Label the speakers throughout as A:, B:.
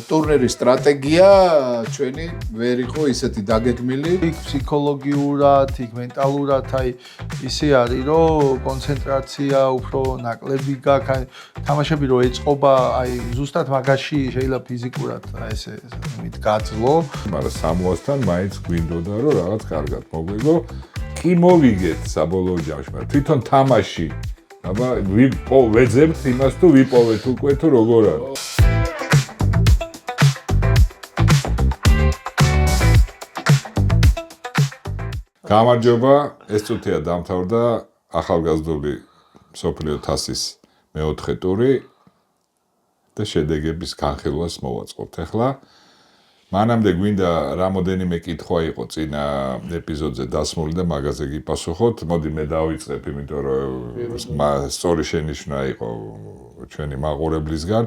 A: ტურნირის სტრატეგია ჩვენი ვერ იყო ისეთი დაგეგმილი.
B: იქ ფსიქოლოგიურად, იქ მენტალურად, ისე არის, რომ კონცენტრაცია უფრო ნაკლები გაქვს, თამაშები რო ეწყობა, ზუსტად მაგაში შეიძლება ფიზიკურად ესე გაძლო.
C: მაგრამ Samoa-სთან მაინც გვინდოდა რომ რაღაც კარგად მოგვიგო. კი მოვიგეთ საბოლოო ჯამში, მაგრამ თვითონ თამაში აბა ვეძებთ იმას თუ ვიპოვეთ უკვე თუ როგორ არის. გამარჯობა, ეს წუთია დამთავრდა ახალგაზრდული მსოფლიო თასის მეოთხე ტური და შედეგების განხილვას მოვაწყობთ. ახლა მანამდე გვინდა რამოდენიმე კითხვა იყო წინა ეპიზოდზე დასმული და მაგაზე გიპასუხოთ. მოდი მე დავიწყებ, იმიტომ რომ სწორი შენიშვნა იყო ჩვენი მაყურებლისგან.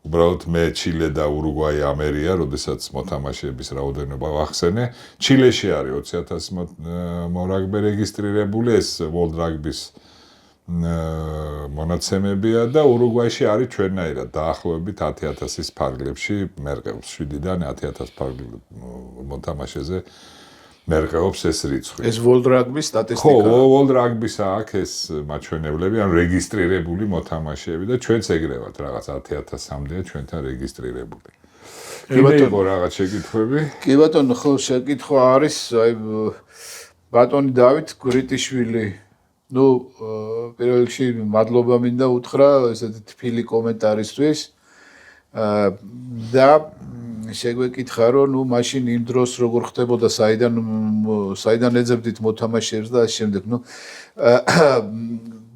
C: უბრალოდ მე ჩილე და ურუგვაი ამერია, როდესაც მოთამაშეების რაოდენობა ვახსენე. ჩილეში არის 20,000 მორაგბე რეგისტრირებული, ეს World Rugby-ს მონაცემებია და ურუგვაიში არის ჩვენნაირად დაახლოებით 10,000-ის ფარგლებში მერყეობს 7-დან 10,000 მოთამაშეზე მერყეობს ეს რიცხვი.
A: ეს World Rugby სტატისტიკა.
C: ხო, World Rugby-ს აქვს ეს მაჩვენებლები, ან რეგისტრირებული მოთამაშეები და ჩვენც ეგრევათ რაღაც 10,000-მდეა ჩვენთან რეგისტრირებული. კიდე იყო რაღაც შეკითხვები?
A: კი ბატონო, ხო, შეკითხვა არის, ბატონი დავით გრიტიშვილი. პირველ რიგში მადლობა მინდა უთხრა ესეთი თბილი კომენტარისთვის. და შეგვეკითხა რომ მაშინ იმ დროს როგორ ხდებოდა საიდან ეძებდით მოთამაშეებს და ამ შემდეგ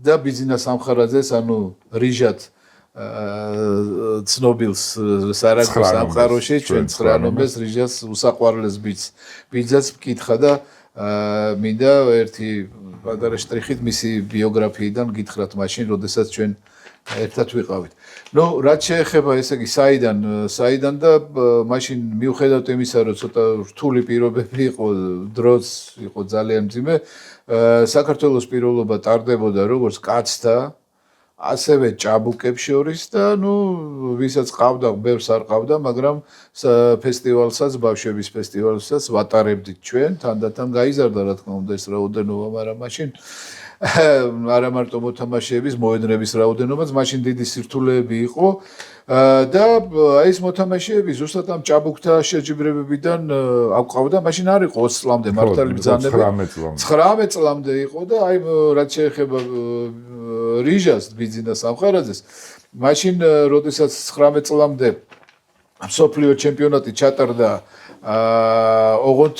A: და ბიზნეს სამხარაძეს რიჟად ცნობილს სარაგოს სამყაროში ჩვენ 9 ნომერს რიჟას უსაყვარლეს ბიძაც მკითხა და მინდა ერთი პატარა შტრიხით მისი ბიოგრაფიიდან გითხრათ მაშინ, როდესაც ჩვენ ერთად ვიყავით. რაც შეეხება, ესე იგი, საიდან და მაშინ მიუხედავად იმისა, რომ ცოტა რთული პირობები იყო, დროც იყო ძალიან მძიმე, საქართველოს პირველობა ტარდებოდა როგორც კაცთა, ასევე ჭაბუკებს შორის და ვისაც ყავდა, ბევრს არ ყავდა, მაგრამ ფესტივალსაც, ბავშვების ფესტივალსაც ვატარებდით ჩვენ, თანდათან გაიზარდა რა თქმა უნდა ეს რაოდენობა, მაგრამ მაშინ არა მარტო მოთამაშეების, მოედნების რაოდენობაც, მაშინ დიდი სირთულეები იყო და ეს მოთამაშეები ზუსტად ამ ჭაბუკთა შეჯიბრებებიდან აყვავდა, მაშინ არ იყო 20 წლამდე მართალი ბრძანები, 19 წლამდე იყო და რაც შეეხება რიჟას ბიზნეს სამხარაძეს, მაშინ როდესაც 19 წლამდე მსოფლიო ჩემპიონატი ჩატარდა, ოღონდ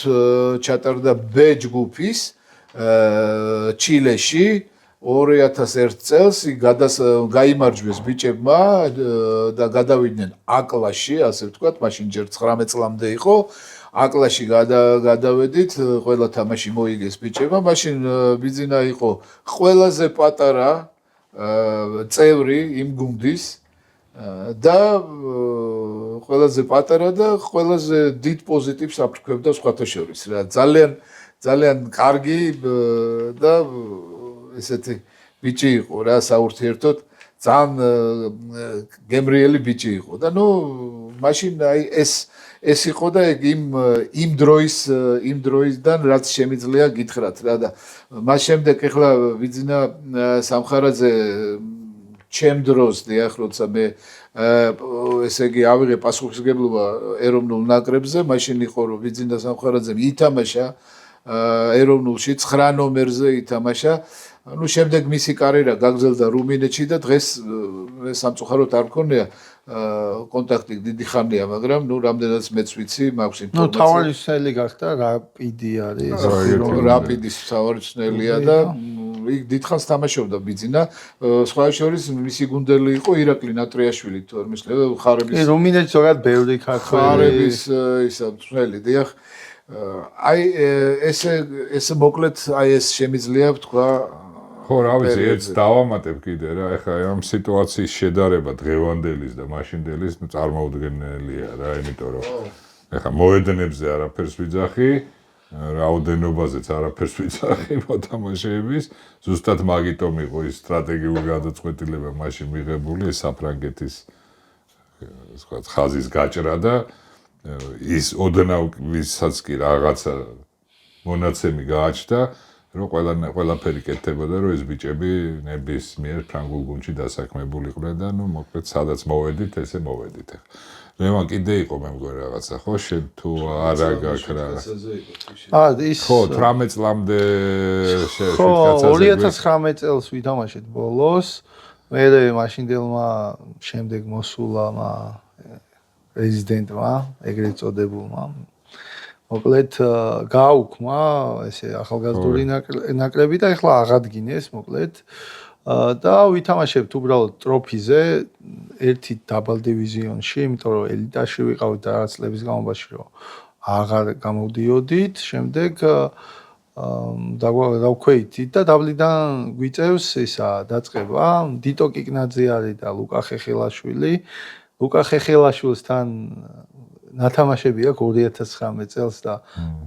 A: ჩატარდა B ჯგუფის ჩილეში 2001 წელს გაიმარჯვეს ბიჭებმა და გადავიდნენ აკლაში, ასე ვთქვათ, მაშინ ჯერ 19 წლამდე იყო. აკლაში გადავედით, ყველა თამაში მოიგეს ბიჭებმა. მაშინ ბიზინა იყო ყველაზე პატარა წევრი იმ გუნდის და ყველაზე პატარა და ყველაზე დიდ პოზიტივს აფრქვევდა სხვათა შორის. რა ძალიან კარგი და ესეთი ბიჭი იყო რა, საურთიერთოდ ძალიან გემრიელი ბიჭი იყო და მაშინ ეს იყო და იმ დროისდან რაც შემიძლია გითხრათ რა და მას შემდეგ ახლა ვიძინა სამხარაძე ჩემ დროს დიახ, როცა მე ესე იგი ავიღე პასუხისმგებლობა ეროვნულ ნაკრებზე, მაშინ იყო რომ ვიძინა სამხარაძემ ითამაშა ეროვნულში 9 ნომერზე ითამაშა. შემდეგ მისი კარიერა გაგრძელდა რუმინეთში და დღეს სამწუხაროდ არ მქონია კონტაქტი დიდი ხანია, მაგრამ რამდენადაც მეც ვიცი, მაქვს ინფორმაცია.
B: თავარი სელი გახდა რაპიდი არის.
A: რაპიდის თავარი ცნელია და იქ დიდხანს თამაშობდა ბიძინა. სხვა შორის მისი გუნდელი იყო ირაკლი ნატრიაშვილი, თუ არ მისლება, ხარების.
B: რუმინეთში ზოგადად ბევრი ქართველი.
A: ხარების ისა ცნელი, დიახ. ეს მოკლედ ეს შემიძლია ვთქვა.
C: ხო, რა ვიცი, ერთ დავამატებ კიდე რა, ეხლა ამ სიტუაციის შედარება დღევანდელის და მაშინდელის წარმოუდგენელია რა, იმიტომ რომ ეხლა მოედნებზე არაფერს ვიძახი, რაოდენობაზეც არაფერს ვიძახი მოთამაშეების, ზუსტად მაგიტომ იყო ის სტრატეგიული გადაწყვეტილება მაშინ მიღებული, ეს საფრანგეთის ვთქვათ, ხაზის გაჭრა და ის ოდნავ ვისაც კი რაღაცა მონაცემი გააჩნდა, რომ ყველაფერი კეთდებოდა, რომ ეს ბიჭები ნებისმიერ ფრანგულ გუნდში დასაქმებულიყვნენ და ნუ მოკლედ სადაც მოვედით, ესე მოვედით. მე კიდე იყო მე მგონი რაღაცა, ხო, შენ თუ არა გაქვს რა.
B: ის
C: ხო, 18 წლამდე
B: ხო, 2019 წელს ვითამაშეთ ბოლოს. მე მაშინდელმა შემდეგ მოსულამა პრეზიდენტმა, ეგრეთ წოდებულმა მოკლედ გააუქმა ესე ახალგაზრდული ნაკრები და ეხლა აღადგინეს მოკლედ და ვითამაშებთ უბრალოდ ტროფიზე ერთი დაბალ დივიზიონში, იმიტომ რომ ელიტაში ვიყავით და რაღაც წლების განმავლობაში რომ აღარ გამოვდიოდით, შემდეგ დავქვეითით და დაბლიდან გვიწევს ისა დაწყება დიტო კიკნაძე არის და ლუკა ხეხელაშვილი. ლუკა ხეხელაშვილთან ნათამაშები აქვს 2019 წელს და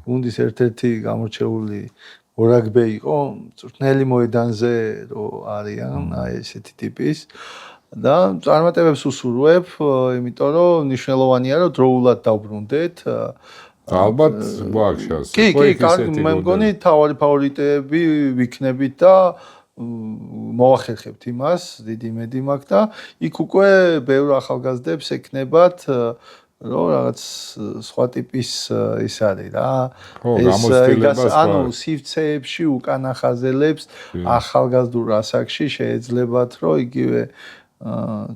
B: გუნდის ერთ-ერთი გამორჩეული ორაგბე იყო, წვრთნელი მოედანზე რო არიან, აი ესეთი ტიპის და წარმატებებს უსურვებ, იმიტომ რომ მნიშვნელოვანია რომ დროულად დავბრუნდეთ.
C: ალბათ გვაქვს შანსი.
B: კი, კარგი, მე მგონი თავარი ფავორიტები ვიქნებით და მოვახერხებთ იმას, დიდი იმედი მაქვს და იქ უკვე ბევრ ახალგაზრდებს ექნებათ რომ რაღაც სხვა ტიპის ის არის რა. ეს ანუ სივრცეებში უკანა ხაზელებს ახალგაზრდულ ასაკში შეეძლებათ რომ იგივე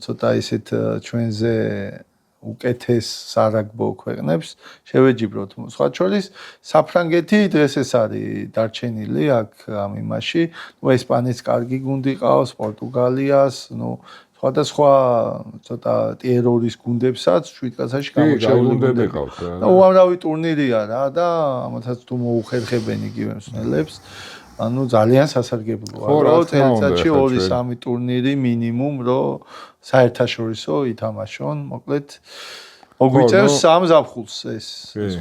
B: ცოტა ისეთ ჩვენზე უკეთეს სარაგბო ქვეყნებს შევეჯიბროთ. სხვა შორის საფრანგეთი დღეს ეს არის დარჩენილი აქ ამ იმაში. ნუ ესპანეთს კარგი გუნდი ყავს, პორტუგალიას, ნუ სხვადასხვა ცოტა ტიერორის გუნდებსაც 7 კაცაში გამოჩეული გუნდები
C: ყავს რა.
B: და უამრავი ტურნირია რა და ამათაც თუ მოუხერხებენ იგივე მსმენელებს, ანუ ძალიან სასარგებლოა. რომ წელიწადში 2-3 ტურნირი მინიმუმ რომ საერთაშორისო ითამაშონ, მოკლედ მოგვიწევს სამ ზაფხულს ეს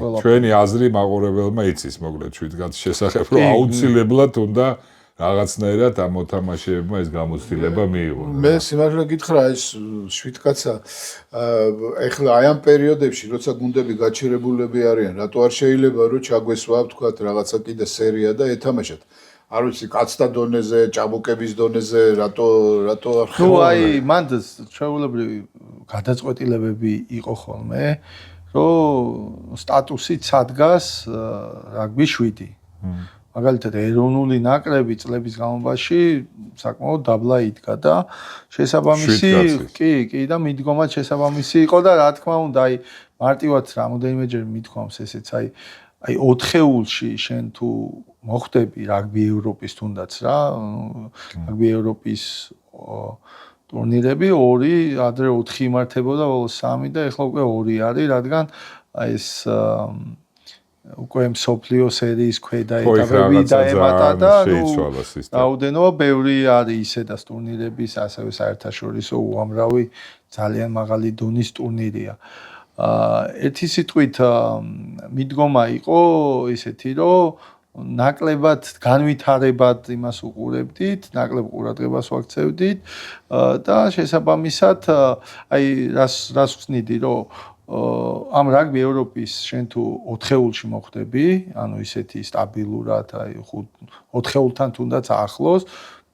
B: ყველაფერი.
C: ჩვენი აზრი მაყურებელმა იცის, მოკლედ 7 კაცის შესახებ, რომ აუცილებლად უნდა რაღაცნაირად ამ მოთამაშეებმა ეს გამოცდილება მიიღონ.
A: მე სიმართლე გითხრა ეს 7 კაცა ეხლა აი ამ პერიოდებში როცა გუნდები გაჩერებულები არიან, რატო არ შეიძლება რომ ჩაგვესვა ვთქვათ რაღაცა კიდე სერია და ეთამაშოთ. არ ვიცი, კაცთა დონეზე, ჭაბუკების დონეზე, რატო არ ხდება?
B: ნუ აი მანდ ჩვეულებრივი გადაწყვეტილებები იყო ხოლმე, რომ სტატუსით სადგას რაგბი 7. მაგალითად ეროვნული ნაკრები წლების განმავლობაში საკმაოდ დაბლა იდგა და შესაბამისი კი და მიდგომაც შესაბამისი იყო და რა თქმა უნდა აი მარტივად რამოდენიმეჯერ მithქვამს ესეც აი 4-ეულში შენ თუ მოხვდები რაგბი ევროპის თუნდაც რა რაგბი ევროპის ტურნირები 2 ადრე 4 იმართებოდა ბოლოს 3 და ეხლა უკვე 2 არის რადგან აი ეს უკვე მსოფლიო სერიის ქვედა ეტაპები დაემატა და რაოდენობა ბევრი არის ისედაც ტურნირების ასევე საერთაშორისო უამრავი ძალიან მაღალი დონის ტურნირია. ერთი სიტყვით მიდგომა იყო ისეთი რომ ნაკლებად განვითარებად იმას უყურებდით, ნაკლებ ყურადღებას ვაქცევდით და შესაბამისად აი რას ვხსნიდი რომ ამ რაგბი ევროპის შენ თუ 4-ეულში მოხვდები, ანუ ისეთი სტაბილურად აი 4-ეულთან თუნდაც ახლოს,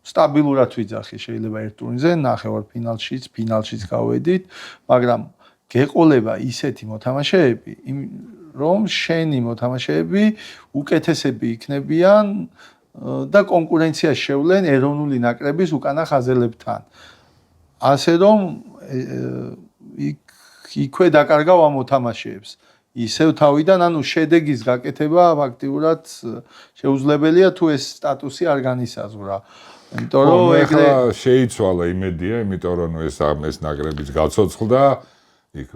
B: სტაბილურად ვიძახი, შეიძლება ერთ ტურნირზე ნახევარფინალშიც გავედით, მაგრამ გეყოლება ისეთი მოთამაშეები, რომ შენი მოთამაშეები უკეთესები იქნებიან და კონკურენციაში შევლენ ეროვნული ნაკრების უკანა ხაზელებთან. ასე რომ იქვე დაკარგავ ამ მოთამაშეებს. ისევ თავიდან, ანუ შედეგის გაკეთება ფაქტიურად შეუძლებელია თუ ეს სტატუსი არ განისაზღვრა. იმიტომ რომ
C: ეგრე შეიცვალა იმედია, იმიტომ რომ ეს ნაკრებიც გაცოცხლდა, იქ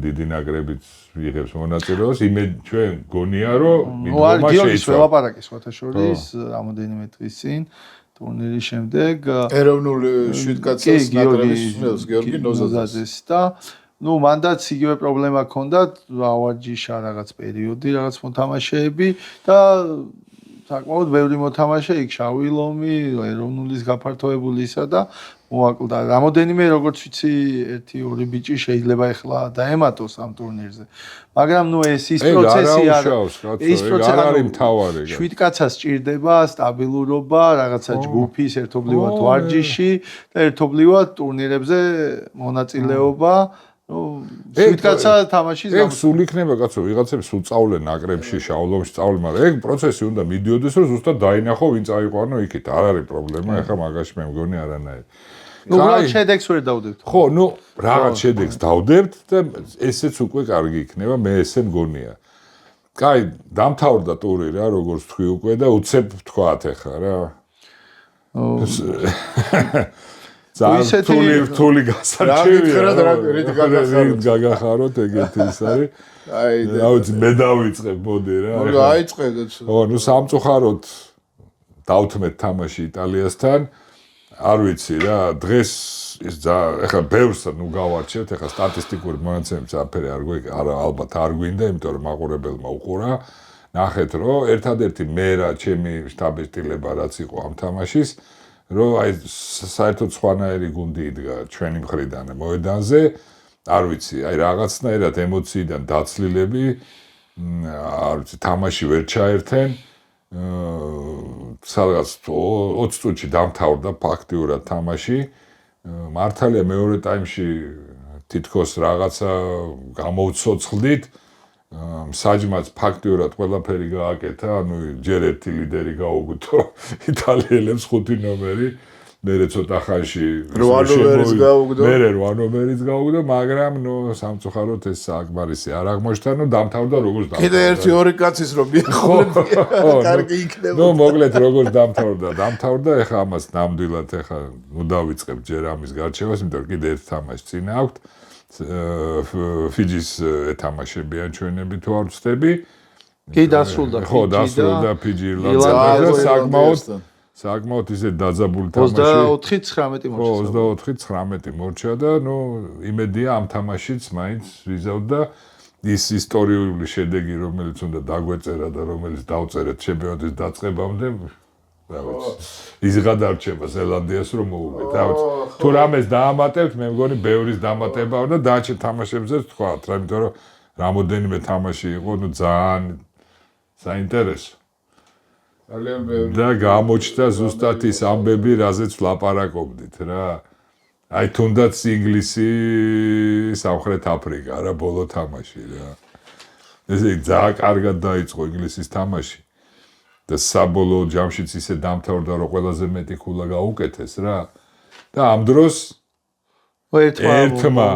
C: დიდი ნაკრებიც იღებს მონაწილეობას, ჩვენ გონია რომ მიდგომა შეიცვალა.
B: ველაპარაკი სხვათა შორის რამოდენიმე დღის წინ ტურნირის შემდეგ
A: ეროვნული 7 კაცის ნაკრების მსმენელს გიორგი ნოზაძეს
B: და ნუ მანდაც იგივე პრობლემა ჰქონდა, ავარჯიშა რაღაც პერიოდი, რაღაც მოთამაშეები და საკმაოდ ბევრი მოთამაშე იქ შავი ლომი, ეროვნულის გაფართოებულისა და მოაკლდა. რამოდენიმე როგორც ვიცი, 1-2 ბიჭი შეიძლება ეხლა დაემატოს ამ ტურნირზე. მაგრამ ეს ის პროცესი
C: ის პროცესი არ არის მთავარი.
B: 7 კაცას სჭირდება სტაბილურობა, რაღაცა ჯგუფის ერთობლივად ვარჯიში და ერთობლივად ტურნირებზე მონაწილეობა. 7 კაცა თამაშის
C: ეგ სულ იქნება კაცო, ვიღაცებს უწავლენ ნაკრებში, შავლომში სწავლენ, მაგრამ ეგ პროცესი უნდა მიდიოდეს, რომ ზუსტად დაინახო, ვინ წაიყვანო იქით. არ არის პრობლემა, ეხლა მაგაში მე მგონი არანაირი.
B: უბრალოდ შედეგს ვერ დავდებთ.
C: ხო, ნუ რაღაც შედეგს დავდებთ და ესეც უკვე კარგი იქნება, მე ესე მგონია. კაი, დამთავრდა ტური რა, როგორც თქვი უკვე და უცებ თქვათ ეხლა რა. ძალიან რთული გასარჩევია. რა გაგახაროთ ეგეთი ის არის. აი, მე დავიწყებ მოდი რა.
A: აიწყეთ.
C: ო, ნუ სამწუხაროდ დავთმეთ თამაში იტალიასთან. არ ვიცი რა, დღეს ის ეხლა ბევრს ნუ გავარჩევთ, ეხლა სტატისტიკური მონაცემებს აფერი არ ალბათ არ გვინდა, იმიტომ რომ მაყურებელმა უყურა. ნახეთ რომ ერთადერთი მე რა ჩემი შტაბისტილება რაც იყო ამ თამაშის, რომ აი საერთოდ სხვანაირი გუნდი იდგა ჩვენი მხრიდან მოედანზე. არ ვიცი, აი რაღაცნაირად ემოციიდან დაცლილები, არ ვიცი, თამაში ვერ ჩაერთენ. სადღაც 20 წუთში დამთავრდა ფაქტიურად თამაში. მართალია მეორე ტაიმში თითქოს რაღაცა გამოვცოცხლდით. საჯმაც ფაქტიურად ყველაფერი გააკეთა, ანუ ჯერ ერთი ლიდერი გაუგდო იტალიელებს 5 ნომერი. მერე ცოტა ხანში
A: 8 ნომერიც გაუგდო.
C: მერე 8 ნომერიც გაუგდო, მაგრამ ნუ სამწუხაროდ ეს საკმარისი არ აღმოჩნდა, ნუ დამთავრდა როგორც დამთავრდა.
A: კიდე 1-2 კაცის რომ მიახურებია, კარგი იქნება.
C: ნუ მოკლედ როგორც დამთავრდა, ეხლა ამას ნამდვილად ეხლა ნუ დავიწყებ ჯერ ამის გარჩევას, იმიტომ რომ კიდე ერთ თამაში წინ აქვს. ფიჯის ეთამაშებიან ჩვენები თუ არ ვცდები.
B: კი დასრულდა
C: ხო, დასრულდა ფიჯი ირლანდია და საკმაოდ ისე დაძაბული თამაში.
B: 24-19
C: ხო, 24-19 მორჩა და ნუ იმედია ამ თამაშიც მაინც ვიზავდა ის ისტორიული შედეგი, რომელიც უნდა დაგვეწერა და რომელიც დავწერეთ ჩემპიონატის დაწყებამდე. რა ვიცი. ის გადარჩება ზელანდიას რომ მოუგეთ. რა ვიცი. თუ რამეს დაამატებთ, მე მგონი ბევრის დამატება და დანარჩენ თამაშებზეც თქვათ, რა იმიტომ რომ რამოდენიმე თამაში იყო, ნუ ძალიან საინტერესო.
A: ძალიან ბევრი.
C: და გამოჩნდა ზუსტად ის ამბები, რაზეც ვლაპარაკობდით რა. აი თუნდაც ინგლისი, სამხრეთ აფრიკა რა ბოლო თამაში რა. ესე ძალიან კარგად დაიწყო ინგლისის თამაში. და საბოლოო ჯამშიც ისე დამთავრდა, რომ ყველაზე მეტი ქულა გაუკეთეს რა. და ამ დროს ერთმა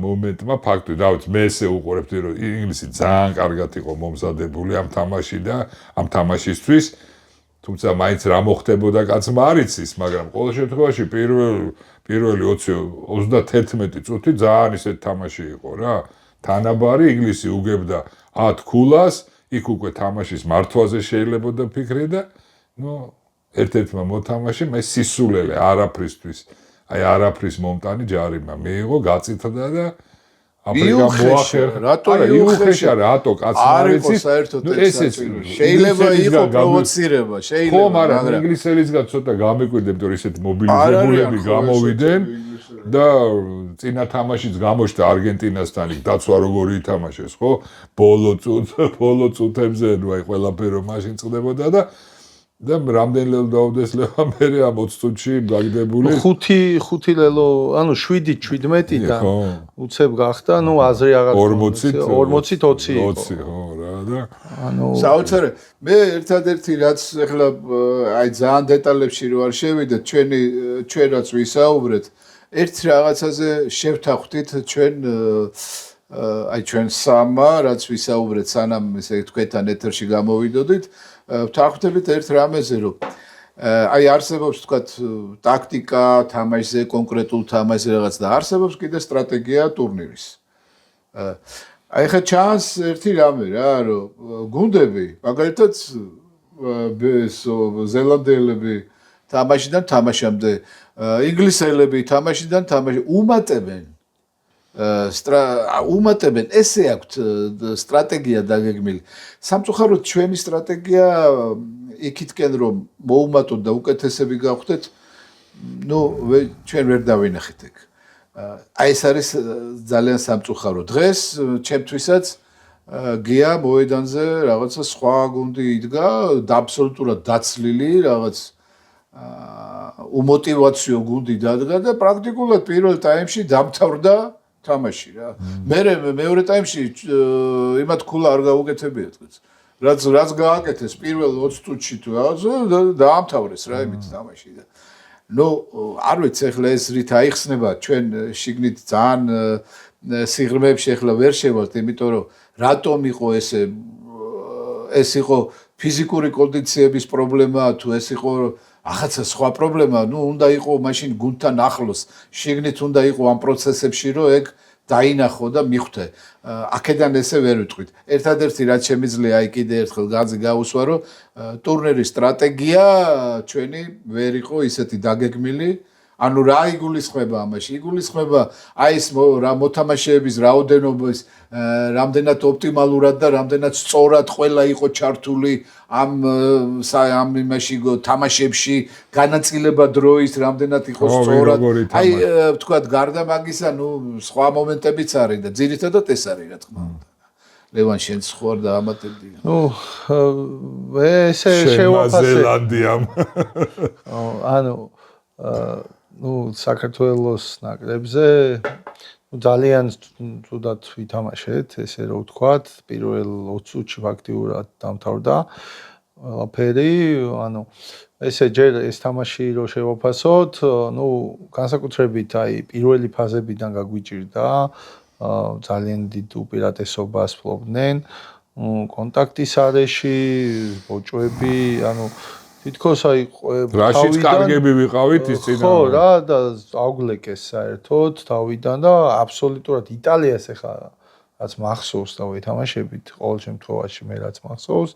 C: მომენტმა ფაქტი, რა ვიცი, მე ესე უყურებდი, რომ ინგლისი ძალიან კარგად იყო მომზადებული ამ თამაში და ამ თამაშისთვის. თუმცა მაინც რა მოხდებოდა კაცმა არ იცის, მაგრამ ყოველ შემთხვევაში პირველი 21 წუთი ძალიან ისეთ თამაში იყო რა. თანაბარი ინგლისი უგებდა 10 ქულას, იქ უკვე თამაშის მართვაზე შეიძლება ფიქრი და ნუ ერთ-ერთმა მოთამაშე მე სისულელე არაფრისთვის აი არაფრის მომტანი ჯარიმა მიიღო, გაწითდა და აფრიკა მოახერხა.
A: რატო
C: იუხეშა რატო კაცმა არ იცის?
A: ესეც შეიძლება იყო პროვოცირება, შეიძლება.
C: ხო, მაგრამ ინგლისელისგან ცოტა გამეკვირდა, იმიტომ რომ ისეთ მობილიზებულები გამოვიდნენ და წინა თამაშიც გამოჩნდა არგენტინასთან, იქ დაცვა როგორი ითამაშეს, ხო? ბოლო წუთებზე, ნუ აი ყველაფერი რომ მაშინ წყდებოდა და რამდენი ლელო დაუდეს ლევა მე ამ 20 წუთში გაგდებული
B: 5 ლელო, ანუ 7-17 და უცებ გახდა, ნუ აზრი აღარ 40-20
C: ხო რა და
B: ანუ
A: საოცარი მე ერთადერთი რაც ახლა აი ძალიან დეტალებში რო არ შევიდეთ ჩვენ რაც ვისაუბრეთ ერთ რაღაცაზე შევთანხმდით ჩვენ აი ჩვენ სამა რაც ვისაუბრეთ სანამ ესე თქვენთან ეთერში გამოვიდოდით ვთანხმდებით ერთ რამეზე რომ აი არსებობს თქვათ ტაქტიკა თამაშზე კონკრეტულ თამაშზე რაღაც და არსებობს კიდე სტრატეგია ტურნირის აი ხა ჩანს ერთი რამე რა რომ გუნდები მაგალითად ზელანდიელები თამაშიდან თამაშამდე ინგლისელები თამაშიდან თამაში უმატებენ ესე აქვთ სტრატეგია დაგეგმილი სამწუხაროდ ჩვენი სტრატეგია იქითკენ რომ მოუმატოთ და უკეთესები გავხდეთ ჩვენ ვერ დავინახეთ ეგ. აი ეს არის ძალიან სამწუხარო. დღეს ჩემთვისაც გია მოედანზე რაღაცა სხვა გუნდი იდგა, აბსოლუტურად დაცლილი, რაღაც უმოტივაციო გუნდი დადგა და პრაქტიკულად პირველ ტაიმში დამთავრდა თამაში რა. მეორე ტაიმში იმათ ქულა არ გაუკეთებიათ დღეს. რაც გააკეთეს პირველ 20 წუთში თუ რაღაცა დაამთავრეს რა იმით თამაში და არ ვიცი ახლა ეს რით აიხსნება ჩვენ შიგნით ძალიან სიღრმეებში ახლა ვერ შევალთ, იმიტომ რომ რატომ იყო ეს იყო ფიზიკური კონდიციების პრობლემა თუ ეს იყო ახაცა სხვა პრობლემა, უნდა იყო მაშინ გუნდთან ახლოს, შიგნით უნდა იყო ამ პროცესებში, რომ ეგ დაინახო და მიხვდე. აქედან ესე ვერ ვიტყვით. ერთადერთი რაც შემიძლია აი კიდე ერთხელ განძი გავუსვა, რომ ტურნირის სტრატეგია ჩვენი ვერ იყო ისეთი დაგეგმილი. ანუ რა იგულისხმება ამაში? იგულისხმება აი ეს მოთამაშეების რაოდენობის რამდენად ოპტიმალურად და რამდენად სწორად ყველა იყო ჩართული ამ იმაში თამაშებში, განაწილება დროის რამდენად იყო სწორად. აი ვთქვათ, გარდა მაგისა, სხვა მომენტებიც არის და ძირითადად ეს არის რა თქმა უნდა. ლევან შენ ხო არ დაამატებდი?
B: ესე შევაფასე.
C: ზელანდიამ.
B: საქართველოს ნაკრებზე ძალიან თუდად ვითამაშეთ, ესე რომ ვთქვათ, პირველ 20 წუთში ფაქტიურად დამთავრდა ყველაფერი, ესე ჯერ ეს თამაში რო შევაფასოთ, განსაკუთრებით აი პირველი ფაზებიდან გაგვიჭირდა, ძალიან დიდ უპირატესობას ფლობდნენ, კონტაქტის არეში, ბოჭვები, თითქოს აი
C: რაშიც კარგები ვიყავით ის წინა.
B: ხო რა და აუგლეკეს საერთოდ თავიდან და აბსოლუტურად იტალიას ეხა რაც მახსოვს და ვეთამაშებით ყოველ შემთხვევაში მე რაც მახსოვს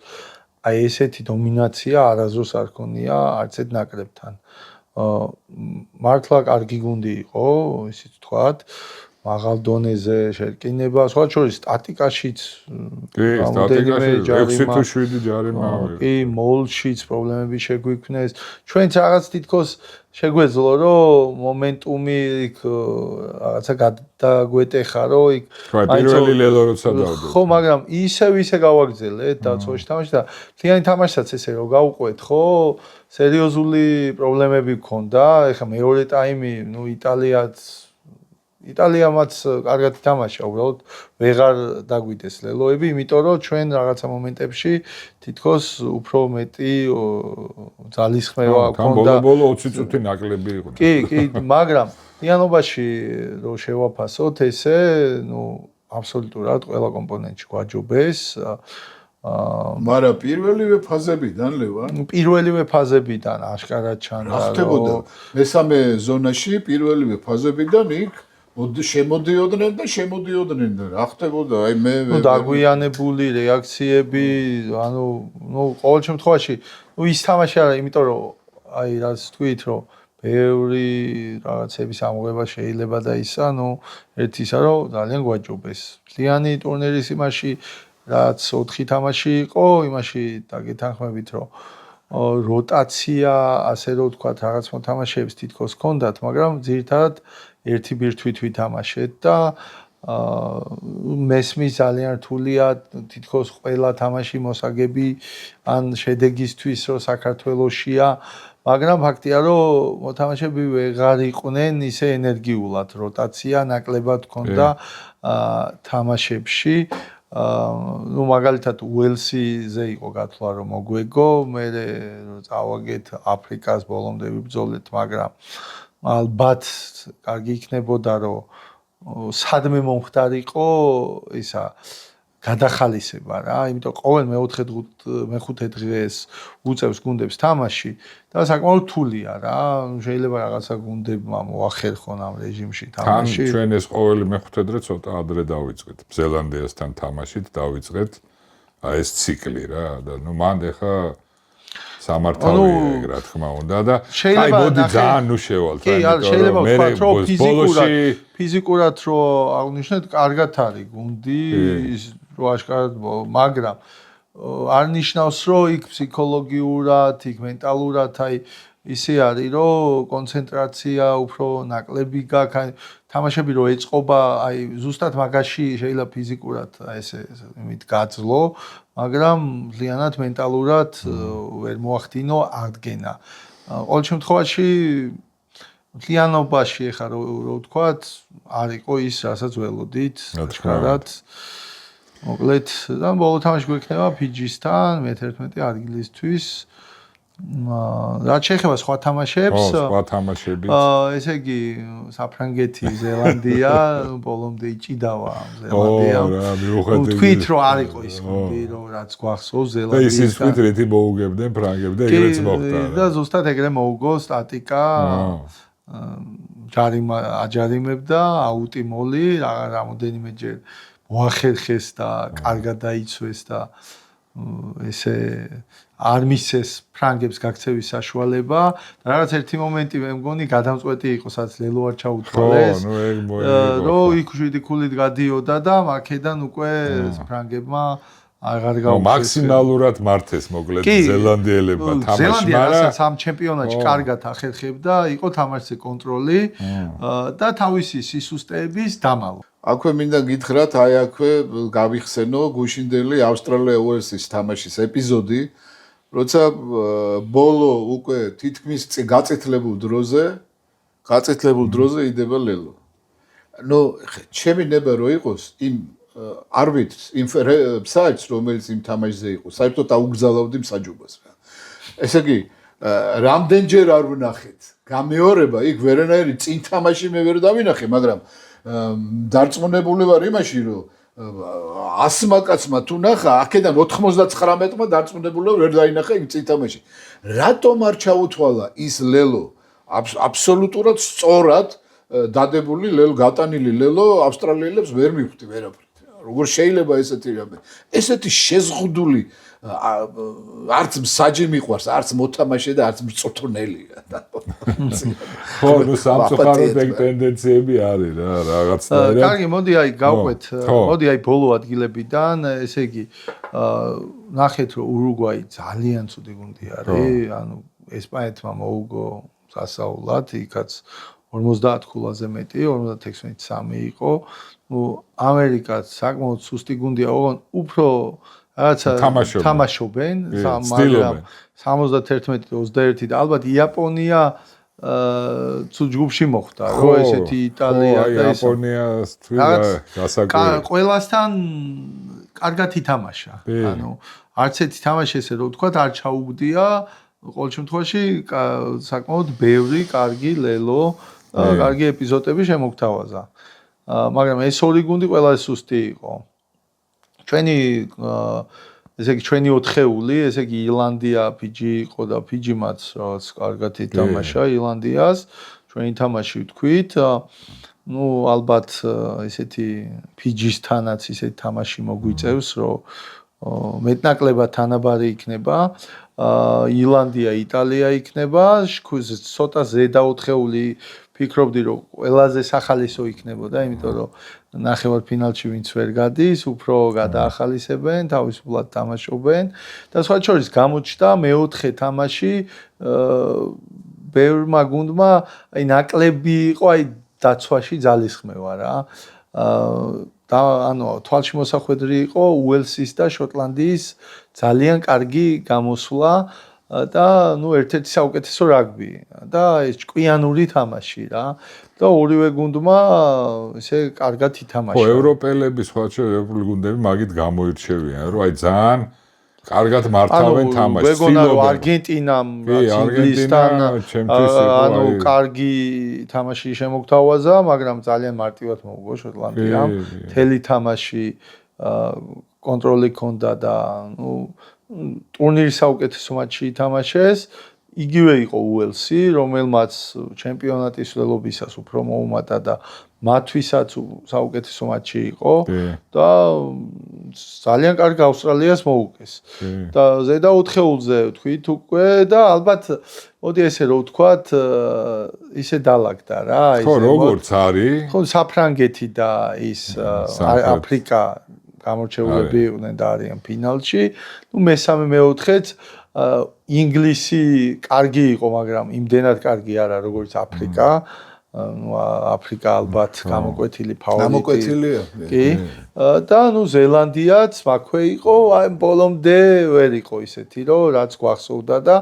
B: აი ესეთი დომინაცია არასდროს არ ქონია არც ერთ ნაკრებთან. მართლა კარგი გუნდი იყო, ისიც ვთქვათ, მაღალ დონეზე შერკინება, სხვა შორის სტატიკაშიც
C: რამდენიმე 6 თუ 7 ჯარიმა.
B: კი, მოლშიც პრობლემები შეგვიქმნეს. ჩვენც რაღაც თითქოს შეგვეძლო, რომ მომენტუმი იქ რაღაცა გადაგვეტეხა, რომ იქ
C: პირველი ლელო როცა დავდო.
B: ხო, მაგრამ ისე გავაგზელეთ დაცვაში თამაში და მთლიანი თამაშსაც ესე რომ გავუყვეთ, ხო? სერიოზული პრობლემები გქონდა. ეხლა მეორე ტაიმი, იტალიამაც კარგად ითამაშა, უბრალოდ ვეღარ დაგვიდეს ლელოები, იმიტომ რომ ჩვენ რაღაცა მომენტებში თითქოს უფრო მეტი ძალისხმევა
C: გქონდა. ბოლო 20 წუთი ნაკლები იყო.
B: კი, მაგრამ დიანობაში რო შევაფასოთ ესე, აბსოლუტურად ყველა კომპონენტში გვაჯობეს.
A: მაგრამ პირველივე ფაზებიდან ლევან?
B: პირველივე ფაზებიდან აშკარად ჩანდა,
A: რომ ხდებოდა მესამე ზონაში პირველივე ფაზებიდან იქ შემოდიოდნენ და რა ხდებოდა? აი მე
B: დაგვიანებული რეაქციები, ყოველ შემთხვევაში, ის თამაში არა, იმიტომ რომ აი რაც თქვით, რომ ბევრი რაღაცების ამოღება შეიძლება და ისა, ერთი ისა, რომ ძალიან გვაჯობეს. მთლიანი ტურნირის იმაში, რაც 4 თამაში იყო, იმაში დაგეთანხმებით, რომ როტაცია, ასე რომ ვთქვათ, რაღაც მოთამაშეებს თითქოს ჰქონდათ, მაგრამ ძირითადად ერთი ბირთვით ვითამაშეთ და მესმის ძალიან რთულია თითქოს ყველა თამაში მოსაგები ან შედეგისთვის რომ საქართველოშია, მაგრამ ფაქტია რომ მოთამაშეები ვეღარ იყვნენ ისე ენერგიულად, როტაცია ნაკლებად ჰქონდა თამაშებში. მაგალითად უელსიზე იყო გათვლა რომ მოგვეგო, მე წავაგეთ აფრიკას ბოლომდე ვიბრძოლეთ, მაგრამ ალბათ კარგი იქნებოდა რომ სადმე მომხდარიყო ისა გადახალისება რა, იმიტომ ყოველ მე-5 დღეს უწევს გუნდებს თამაში და საკმაოდ რთულია რა, შეიძლება რაღაცა გუნდებმა მოახერხონ ამ რეჟიმში თამაში.
C: თან ჩვენ ეს ყოველი მე-5 დღე ცოტა ადრე დავიწყეთ. ზელანდიასთან თამაშით დავიწყეთ აი ეს ციკლი რა და მანდ ეხა სამართავია რა თქმა უნდა და აი მოდი ძალიან შევალთ
B: კი, შეიძლება ვთქვათ რომ ფიზიკურად რო აღნიშნეთ კარგად არის გუნდი რო აშკარად, მაგრამ არ ნიშნავს რომ იქ ფსიქოლოგიურად, იქ მენტალურად აი ისე არის, რომ კონცენტრაცია უფრო ნაკლები გაქვს, თამაშები რო ეწყობა, აი ზუსტად მაგაში შეიძლება ფიზიკურად ესე იმით გაძლო, მაგრამ ლიანად მენტალურად ვერ მოახდინო აღდგენა. ყოველ შემთხვევაში ლიანობაში ხარ რო ვთქვათ, არ იყო ის, რასაც ველოდით, ხარად. მოკლედ, და ბოლო თამაში გვექნება ფიჯისთან, მე-11 ადგილისთვის. რაც შეეხება სხვა თამაშებს,
C: სხვა თამაშები.
B: ესე იგი, საფრანგეთი, ზელანდია, ბოლომდე იჭიდავა ზელანდიამ. თქვით, რომ არ იყო ის გუნდი, რომ რაც გვახსოვს
C: ზელანდიასთან. და ისიც თქვით, რითი მოუგებდნენ ფრანგებს და ეგრეც მოხდა.
B: და ზუსტად ეგრე მოუგო სტატიკა. ჯარიმა აჯარიმებდა, აუტი მოლი, რამოდენიმეჯერ მოახერხეს და კარგად დაიცვეს და ესე არ მისცეს ფრანგებს გაქცევის საშუალება და რაღაც ერთი მომენტი მე მგონი გადამწყვეტი იყო, სადაც ლელო არ ჩაუთვალეს. რომ იქ 7 ქულით გადიოდა და აქედან უკვე ფრანგებმა აღარ გაუშვეს.
C: მაქსიმალურად მართეს მოკლედ ზელანდიელებმა თამაში,
B: ზელანდია რასაც ამ ჩემპიონატში კარგად ახერხებდა, იყო თამაშზე კონტროლი და თავისი სისუსტეების დამალვა.
A: აქვე მინდა გითხრათ, აი აქვე გავიხსენო გუშინდელი ავსტრალია-უელსის თამაშის ეპიზოდი, როცა ბოლო უკვე თითქმის გაწეთლებულ დროზე იდება ლელო. ნუ ჩემი ნება რო იყოს იმ არბიტრს, იმ საერთს, რომელიც იმ თამაშზე იყო, საერთოდ აუგზავნავდი მსაჯულებას რა. ესე იგი, რამდენჯერ არ ვნახეთ გამეორება, იქ ვერანაირი წინ თამაში მე ვერ დავინახე, მაგრამ დარწმუნებული ვარ იმაში, რომ 100-მა კაცმა თუ ნახა, აქედან 99-მა დარწმუნებული ვერ დაინახა იმ წინ თამაში. რატომ არ ჩაუთვალა ის ლელო აბსოლუტურად სწორად დადებული ლელო, გატანილი ლელო ავსტრალიელებს ვერ მივხვდი ვერაფრით. როგორ შეიძლება ესეთი რამე? ესეთი შეზღუდული არც მსაჯი მიყვარს, არც მოთამაშე და არც მწვრთნელია.
C: ხო, ნუ სამწუხაროდ ეგ ტენდენციები არის რა, რაღაცნაირად.
B: კარგი, მოდი აი გავყვეთ. მოდი აი ბოლო ადგილებიდან, ესე იგი, ნახეთ რომ ურუგვაი ძალიან ცუდი გუნდი არის, ანუ ესპანეთმა მოუგო სასაულად, იქაც 50 ქულაზე მეტი, 56-3 იყო. ნუ ამერიკაც საკმაოდ სუსტი გუნდია, ოღონ უფრო რაღაცა თამაშობენ, მაგრამ 71-21 და ალბათ იაპონია ცუდ ჯგუფში მოხვდა, რომ ესეთი იტალია და ეს
C: იაპონიას თვითონ გასაკვირია.
B: ყველასთან კარგად ითამაშა. ანუ არც ერთი თამაში ესე რომ ვთქვათ არ ჩაუგდია, ყოველ შემთხვევაში საკმაოდ ბევრი კარგი ლელო, კარგი ეპიზოდები შემოგთავაზა. მაგრამ ეს ორი გუნდი ყველაზე სუსტი იყო. ჩვენი ესე იგი ჩვენი 4-ეული, ესე იგი ირლანდია, ფიჯი იყო და ფიჯიმაც რაღაც კარგად ითამაშა ირლანდიას. ჩვენი თამაში ვთქვით, ნუ ალბათ ესეთი ფიჯისთანაც ისეთი თამაში მოგვიწევს, რომ მეტნაკლებად თანაბარი იქნება. ირლანდია, იტალია იქნება, ცოტა ზედა 4-ეული ფიქრობდი რომ ყველაზე სახალისო იქნებოდა, იმიტომ რომ ნახევარფინალში ვინც ვერ გადის, უფრო გადაახალისებენ, თავისუფლად თამაშობენ და სხვა შორის გამოჩნდა მე-4 თამაში ბევრმა გუნდმა აი ნაკლები იყო აი დაცვაში ძალისხმევა რა. და ანუ თვალში მოსახვედრი იყო უელსის და შოტლანდიის ძალიან კარგი გამოსვლა და ნუ ერთ-ერთი საუკეთესო რაგბი და ეს ჭკვიანური თამაში რა და ორივე გუნდმა ესე კარგად ითამაშა.
C: ხო, ევროპელები სხვა ევროპული გუნდები მაგით გამოირჩევიან, რომ აი ძალიან კარგად მართავენ თამაშს.
B: ვეგონა რომ არგენტინამ ინგლისთან ანუ კარგი თამაში შემოგთავაზა, მაგრამ ძალიან მარტივად მოუგო შოტლანდიამ. მთელი თამაში კონტროლი ჰქონდა და ნუ ტურნირის საუკეთესო მატჩი ითამაშეს. იგივე იყო უელსი, რომელმაც ჩემპიონატის ველობისას უფრო მოუმატა და მათთვისაც საუკეთესო მატჩი იყო და ძალიან კარგი ავსტრალიას მოუგეს. და ზედა 4-ულზე ვთქვით უკვე და ალბათ მოდი ესე რომ ვთქვათ, ისე დალაგდა რა,
C: ისე. ხო, როგორც არის.
B: ხო, საფრანგეთი და ის აფრიკა გამორჩეულები იყვნენ და არიან ფინალში. ნუ მესამე მე-4-ც ინგლისი კარგი იყო, მაგრამ იმდენად კარგი არა, როგორც აფრიკა. აფრიკა ალბათ გამოკვეთილი ფავორიტი.
A: გამოკვეთილია.
B: კი. და ზელანდიაც მაქვე იყო, აი ბოლომდე ვერ იყო ისეთი, რომ რაც გვახსოვდა და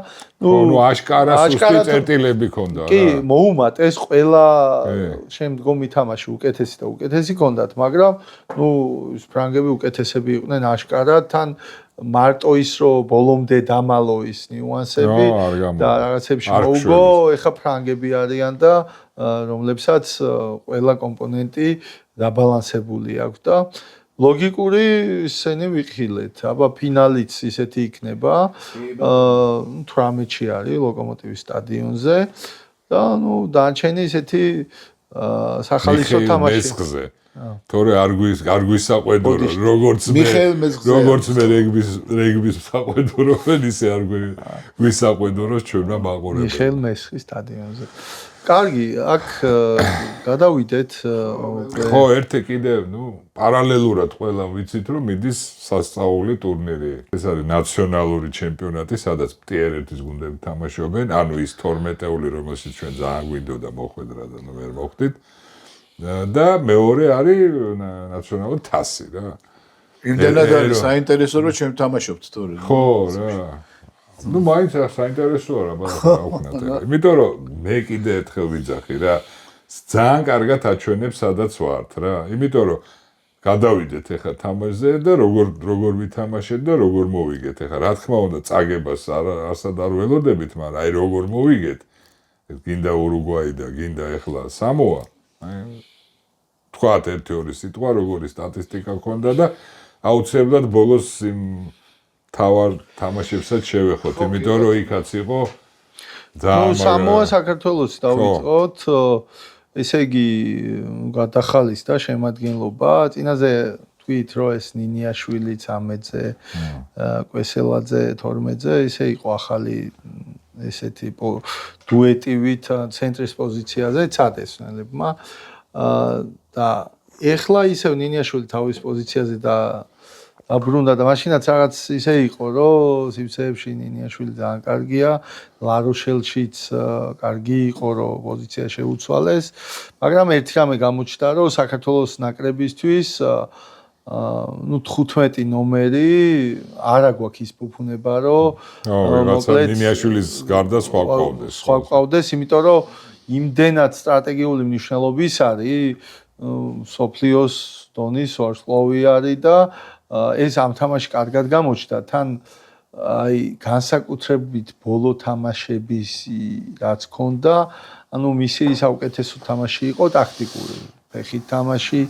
C: აშკარა სუსტი წერტილები ქონდა რა.
B: კი, მოუმატეს ყველა შემდგომი თამაში უკეთესი და უკეთესი ქონდათ, მაგრამ ის ფრანგები უკეთესები იყვნენ აშკარად, თან მარტო ის რომ ბოლომდე დამალო ის ნიუანსები და რაღაცებში მოუგო, ეხა ფრანგები არიან და რომლებსაც ყველა კომპონენტი დაბალანსებული აქვს და ლოგიკური სცენი ვიხილეთ. აბა ფინალიც ისეთი იქნება. 18-ში არის ლოკომოტივის სტადიონზე და დანარჩენი ისეთი სახალისო თამაში.
C: თორე არ გვისაყვედო როგორც მე რეგბის საყვედო ისე არ გვისაყვედო რომ ჩვენმა მაყურებელს
B: მიხეილ მესხის სტადიონზე. კარგი, აქ გადავიდეთ
C: ხო, ერთი კიდევ, პარალელურად ყველა ვიცით რომ მიდის სასწაული ტურნირი. ეს არის ნაციონალური ჩემპიონატი, სადაც ტიერ-1-ის გუნდები თამაშობენ, ანუ ის 12-ეული, რომელშიც ჩვენ ძალიან გვინდოდა მოხვედრა და ვერ მოხვდით. და მეორე არის ნაციონალური თასი რა.
A: იმდენად არის საინტერესო რომ ჩვენ თამაშობთ თორე.
C: ხო რა. მაინც საინტერესოა რა ბალახავხნათ. იმიტომ რომ მე კიდე ერთხელ ვიძახი რა. ძალიან კარგად აჩვენებს სადაც ვართ რა. იმიტომ რომ გადავიდეთ ახლა თამაშზე და როგორ ვითამაშეთ და როგორ მოვიგეთ. ახლა რა თქმა უნდა წაგებას არსად არ ველოდებით, მაგრამ აი როგორ მოვიგეთ. გინდა ურუგვაი და გინდა ახლა სამოა. თქვათ 1-2 სიტყვა როგორი სტატისტიკა ქონდა და აუცილებლად ბოლოს იმ თავარ თამაშებსაც შევეხოთ, იმიტომ რომ იქაც იყო
B: ძალიან სამოა საქართველოს დავიწყოთ, ესე იგი გადახალის და შემადგენლობა, წინაზე თქვით რომ ეს ნინიაშვილი 13-ზე, კვესელაძე 12-ზე, ისე იყო ახალი ესეთი დუეტივით ცენტრის პოზიციაზე ცადესნელებმა და ეხლა ისევ ნინიაშვილი თავის პოზიციაზე და აბრუნდა და მაშინაც რაღაც ისე იყო რომ სივრცეებში ნინიაშვილი ძალიან კარგია, ლაროშელშიც კარგი იყო რომ პოზიცია შეუცვალეს, მაგრამ ერთი რამე გამოჩნდა რომ საქართველოს ნაკრებისთვის 15 ნომერი არა გვაქვს ის ფუფუნება რომ
C: მოკლედ ნინიაშვილის გარდა სხვა
B: ყავდეს, იმიტომ რომ იმდენად სტრატეგიული მნიშვნელობის არის სოფლიოს დონის ვარსკვლავი არის და ეს ამ თამაში კარგად გამოჩნდა. თან აი განსაკუთრებით ბოლო თამაშების რაც ქონდა, ანუ მისი საუკეთესო თამაში იყო ტაქტიკური. ფეხით თამაში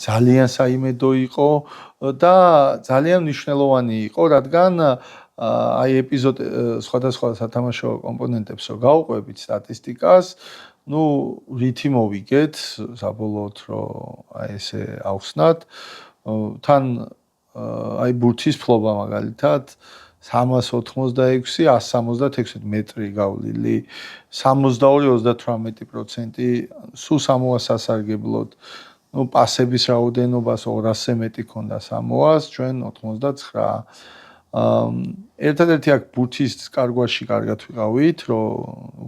B: ძალიან საიმედო იყო და ძალიან მნიშვნელოვანი იყო, რადგან აი ეპიზოდ სხვადასხვა სათამაშო კომპონენტებს რო გავყვებით სტატისტიკას, რითი მოვიგეთ საბოლოოდ რომ აი ესე ავხსნათ. თან აი ბურთის ფლობა მაგალითად 386 176 მეტრი გავლილი 62-38% სულ სამოას ასარგებლოდ პასების რაოდენობას 200-ზე მეტი ქონდა სამოას ჩვენ 89 ერთადერთი აქ ბურთის კარგვაში კარგად ვიყავით რომ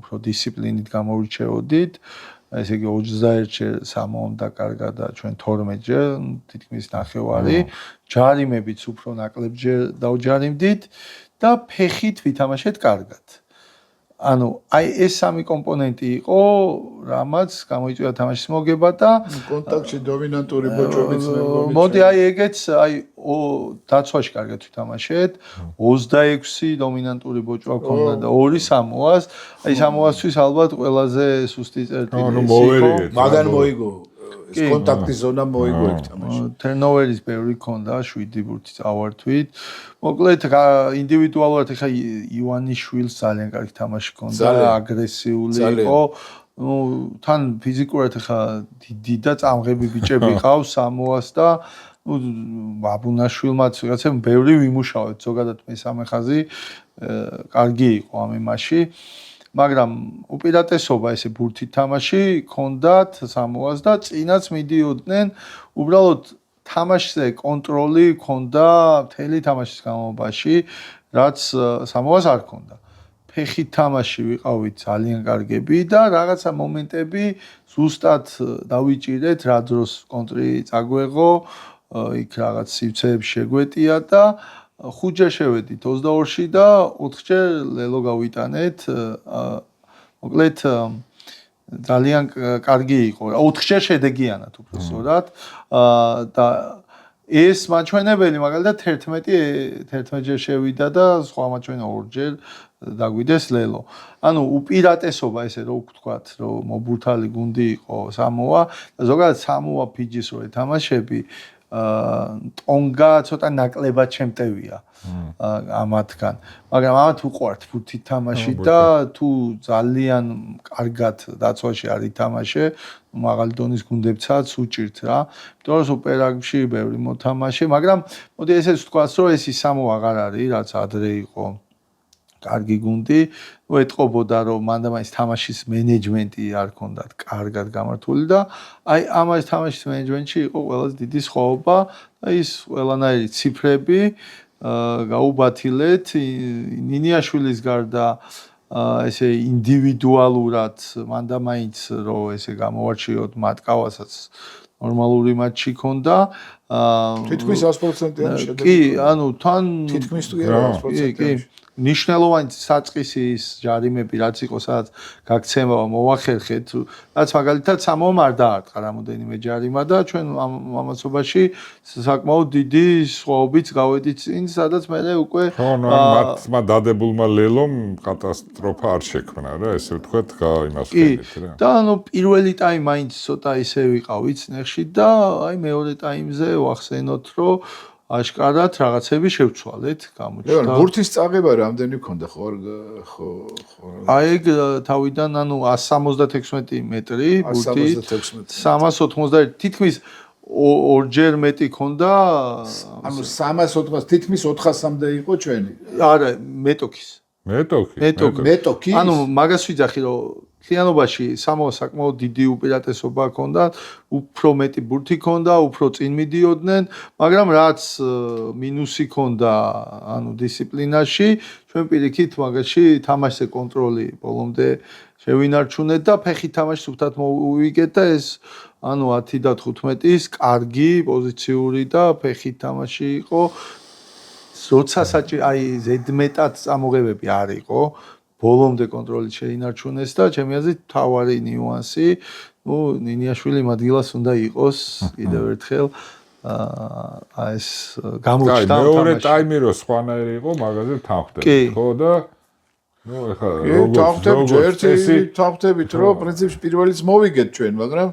B: უფრო დისციპლინით გამოვრჩეოდით ესე იგი 21-ჯერ სამოამ დაკარგა და ჩვენ 12-ჯერ თითქმის ნახევარი ჯარიმებიც უფრო ნაკლებჯერ დავჯარიმდით და ფეხით ვითამაშეთ კარგად. ანუ აი ეს სამი კომპონენტი იყო, რამაც გამოიწვია თამაშის მოგება და
A: კონტაქტში დომინანტური ბოჭვებიც ነበოდა.
B: მოდი აი ეგეც აი დაცვაში კარგად ვითამაშეთ, 26 დომინანტური ბოჭვა ქონდა და 2 სამოას, აი სამოასთვის ალბათ ყველაზე სუსტი წერტილი
C: იყო.
A: მაგან მოიგო. ეს კონტაქტის ზონა მოიგო ეგ თამაში.
B: Turnover-ის ბევრი ქონდა, 7 ბურთი წავართვით. მოკლედ ინდივიდუალურად ეხა ივანიშვილს ძალიან კარგი თამაში ქონდა, აგრესიული იყო. თან ფიზიკურად ეხა დიდი და წამღები ბიჭები ყავს სამოას და აბუნაშვილმაც ვიღაცამ ბევრი ვიმუშავეთ, ზოგადად მესამე ხაზი კარგი იყო ამ იმაში. მაგრამ უპირატესობა ესე ბურთით თამაში ქონდათ სამოას და წინაც მიდიოდნენ უბრალოდ თამაშზე კონტროლი ქონდა მთელი თამაშის განმავლობაში რაც სამოას არ ქონდა. ფეხით თამაში ვიყავით ძალიან კარგები და რაღაცა მომენტები ზუსტად დავიჭირეთ, რა დროს კონტრი წაგვეღო, იქ რაღაც სივცეებში შეგვეტია და 5 ჯერ შევედით 22-ში და 4 ჯერ ლელო გავიტანეთ. მოკლედ ძალიან კარგი იყო. 4 ჯერ შედეგიანად უბრალოდ და ეს მაჩვენებელი მაგალითად 11 ჯერ შევიდა და სხვა მაჩვენებელი 2 ჯერ დაგვიდეს ლელო. ანუ უპირატესობა ესე რო ვთქვათ, რომ მობურთალი გუნდი იყო სამოა და ზოგადად სამოა ფიჯის რო ეთამაშები ტონგა ცოტა ნაკლებად შემტევია ამათგან. მაგრამ ამათ უყვართ ფუთით თამაში და თუ ძალიან კარგად დაცვაში არ ითამაშე, მაღალი დონის გუნდებსაც უჭირთ რა. იმიტომ რომ სუპერაგში ბევრი მოთამაშე, მაგრამ მოდი ესეც ვთქვათ, რომ ეს სამო აღარ არის, რაც ადრე იყო. კარგი გუნდი, ეთყობოდა რომ მანდამაის თამაშის მენეჯმენტი არ ქონდათ კარგად გამართული და აი ამას თამაშის მენეჯმენტში იყო ყველაზე დიდი სხვაობა და ის ყველანაირი ციფრები გაუბათილეთ ნინიაშვილის გარდა ესე ინდივიდუალურად მანდამაიც რომ ესე გამოვარჩიოთ მატკავასაც ნორმალური მატჩი ქონდა
A: თითქმის 100%-იანი შედეგი.
B: კი, ანუ თან
A: თითქმის თუ არა 100%-იანი.
B: ნიშნულოვანი საწყისი ის ჯარიმები რაც იყო სადაც გაქცემა მოახერხეთ რაც მაგალითად სამომ არ დაარტყა რამოდენიმე ჯარიმა და ჩვენ ამასობაში საკმაოდ დიდი სხვაობით გავედით წინ სადაც მე უკვე
C: მათმა დადებულმა ლელომ კატასტროფა არ შექმნა რა ესე ვთქვათ იმას ვქენით რა
B: და ანუ პირველი ტაიმი მაინც ცოტა ისე ვიყავით ნეხში და აი მეორე ტაიმზე ვახსენოთ რომ აშკარად რაღაცები შევცვალეთ, გამოჩნდა.
A: ბურთის წაღება რამდენი ქონდა ხო?
B: აი ეგ თავიდან ანუ 176 მეტრი ბურთი 391 თითქმის ორჯერ მეტი ქონდა
A: ანუ 380 თითქმის 400-მდე იყო ჩვენი.
B: არა, მეტოქის.
C: მეტოქი.
B: ანუ მაგას ვიძახი რომ ქლიანობაში სამოა საკმაოდ დიდი უპირატესობა ჰქონდა, უფრო მეტი ბურთი ჰქონდა, უფრო წინ მიდიოდნენ, მაგრამ რაც მინუსი ჰქონდა, ანუ დისციპლინაში, ჩვენ პირიქით მაგაში თამაშზე კონტროლი ბოლომდე შევინარჩუნეთ და ფეხით თამაში სუფთად მოვიგეთ და ეს ანუ 10 და 15-ის კარგი პოზიციური და ფეხით თამაში იყო. როცა აი ზედმეტად წამოღებები არ იყო ბოლომდე კონტროლი შეინარჩუნეს და ჩემი აზრით თავარი ნიუანსი, ნუ ნინიაშვილი მადგილას უნდა იყოს კიდევ ერთხელ ეს გამოჩნდა
C: მეორე ტაიმი რო სხვანაირი იყო, მაგაზე თანხდები, ხო და ნუ ეხლა
A: თანხდებით, რომ პრინციპში პირველიც მოვიგეთ ჩვენ, მაგრამ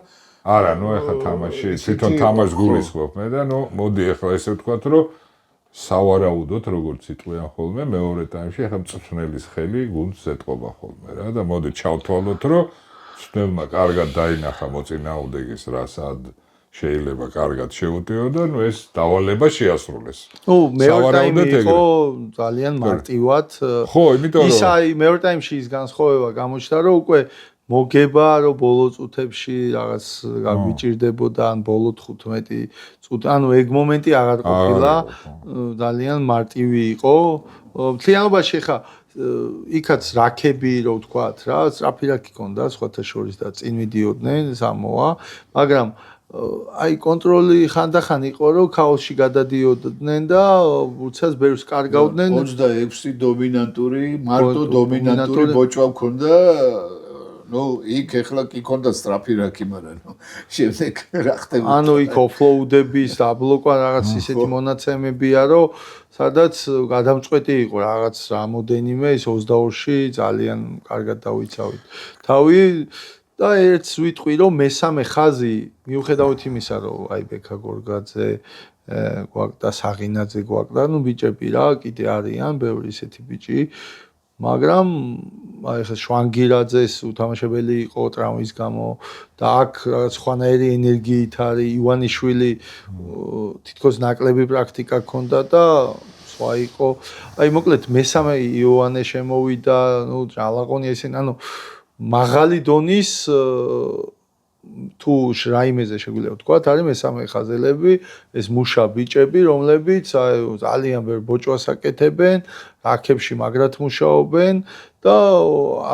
C: არა, ნუ ეხლა თამაში, თვითონ თამაშს გულისხმობ მე და ნუ მოდი ეხლა ესე ვთქვათ, რომ სავარაუდოდ როგორც იტყვიან ხოლმე მეორე ტაიმში ახლა მწვრთნელის ხელი გუნდს ეტყობა ხოლმე რა და მოდი ჩავთვალოთ რომ მწვრთნელმა კარგად დაინახა მოწინააღმდეგეს რასად შეიძლება კარგად შეუტიო და ნუ ეს დავალება შეასრულეს.
B: ნუ მეორე ტაიმი იყო ძალიან მარტივად.
C: ხო, იმიტომ რომ
B: ის აი მეორე ტაიმში ის განსხვავება გამოჩნდა რომ უკვე მოგება რომ ბოლო წუთებში რაღაც გაგვიჭირდებოდა ან ბოლო 15 წუთი ანუ ეგ მომენტი აღარ ყოფილა ძალიან მარტივი იყო მთლიანობაში ხა იქაც რაქები რო ვთქვათ რა სწრაფი რაქი ქონდა სხვათა შორის და წინ მიდიოდნენ სამოა მაგრამ აი კონტროლი ხანდახან იყო რომ ქაოსში გადადიოდნენ და უცას ბევრს კარგავდნენ
A: 26 დომინანტური მარტო დომინანტური ბოჭვა მქონდა ნუ იქ ეხლა კი ქონდა სწრაფი რაკი, მაგრამ ნუ შემდეგ რა ხდება?
B: ანუ იქ ოფლოუდების დაბლოკვა რაღაც ისეთი მონაცემებია, რომ სადაც გადამწყვეტი იყო რაღაც რამოდენიმე ის 22-ში ძალიან კარგად დავიცავით. თავი და ერთს ვიტყვი, რომ მესამე ხაზი მიუხედავად იმისა, რომ აი ბექა გორგაძე გვაქვს და საღინაძე გვაქვს და ნუ ბიჭები რა კიდე არიან, ბევრი ისეთი ბიჭი მაგრამ აი ხა შვანგირაძეს უთამაშებელი იყო ტრავმის გამო და აქ რაღაც სხვანაირი ენერგიით არის ივანიშვილი თითქოს ნაკლები პრაქტიკა ჰქონდა და სხვა იყო აი მოკლედ მესამე იოანე შემოვიდა ნუ ჭალაყონი ესენი ანუ მაღალი დონის თუ რაიმეზე შეგვიძლია ვთქვათ, არის მესამე ხაზელები, ეს მუშა ბიჭები, რომლებიც ძალიან ვერ ბოჭვას აკეთებენ, აქებში მაგრად მუშაობენ და